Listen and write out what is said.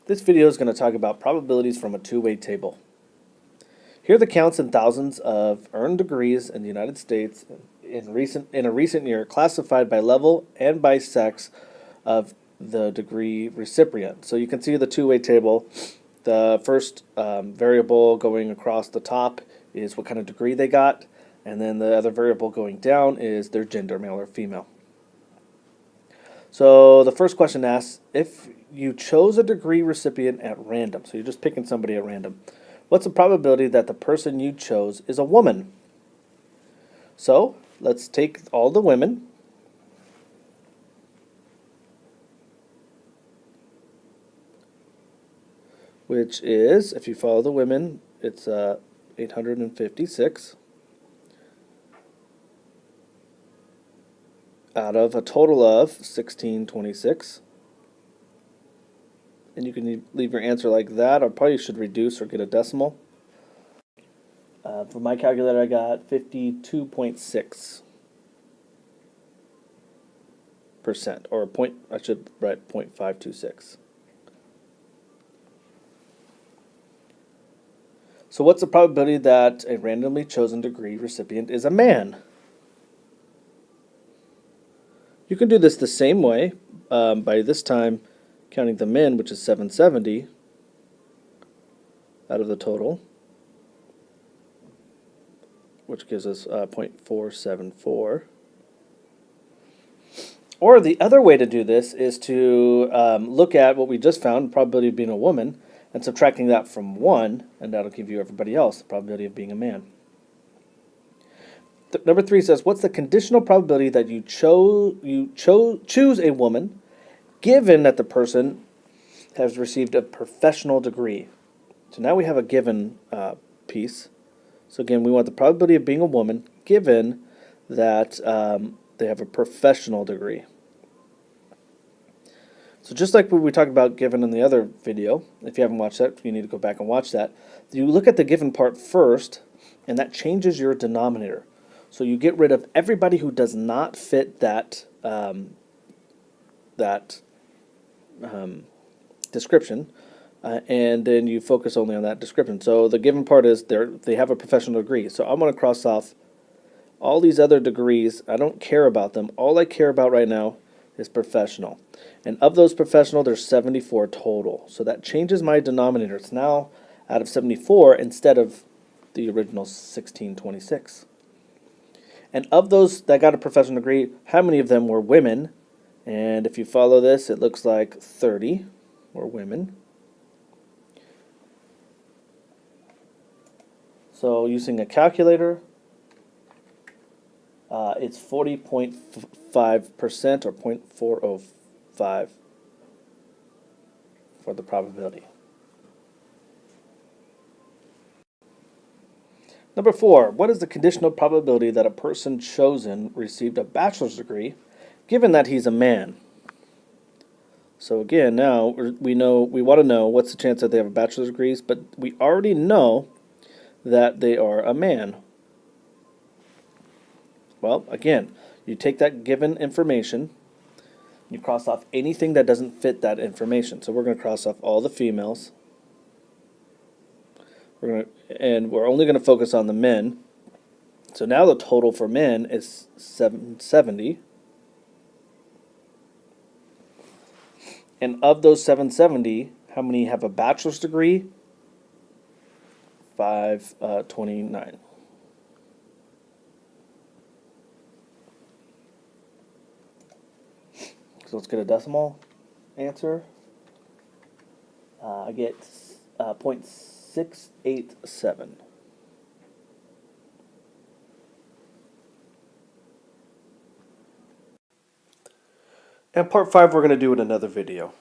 This video is going to talk about probabilities from a two-way table. Here are the counts in thousands of earned degrees in the United States in a recent year, classified by level and by sex of the degree recipient. So you can see the two-way table. The first variable going across the top is what kind of degree they got, and then the other variable going down is their gender, male or female. So the first question asks, if you chose a degree recipient at random, so you're just picking somebody at random, what's the probability that the person you chose is a woman? So let's take all the women, which is, if you follow the women, it's 856 out of a total of 1626. And you can leave your answer like that, or probably should reduce or get a decimal. For my calculator, I got 52.6%, or I should write 0.526. So what's the probability that a randomly chosen degree recipient is a man? You can do this the same way, by this time counting the men, which is 770 out of the total, which gives us 0.474. Or the other way to do this is to look at what we just found, probability of being a woman, and subtracting that from 1, and that'll give you everybody else, the probability of being a man. Number 3 says, what's the conditional probability that you choose a woman given that the person has received a professional degree? So now we have a given piece. So again, we want the probability of being a woman given that they have a professional degree. So just like what we talked about given in the other video, if you haven't watched that, you need to go back and watch that. You look at the given part first, and that changes your denominator. So you get rid of everybody who does not fit that description, and then you focus only on that description. So the given part is they have a professional degree. So I'm going to cross off all these other degrees. I don't care about them. All I care about right now is professional. And of those professional, there's 74 total. So that changes my denominator. It's now out of 74 instead of the original 1626. And of those that got a professional degree, how many of them were women? And if you follow this, it looks like 30 were women. So using a calculator, it's 40.5% or 0.405 for the probability. Number 4, what is the conditional probability that a person chosen received a bachelor's degree given that he's a man? So again, now we want to know what's the chance that they have a bachelor's degrees, but we already know that they are a man. Well, again, you take that given information, you cross off anything that doesn't fit that information. So we're going to cross off all the females. We're only going to focus on the men. So now the total for men is 770. And of those 770, how many have a bachelor's degree? 529. So let's get a decimal answer. I get 0.687. And part 5 we're going to do in another video.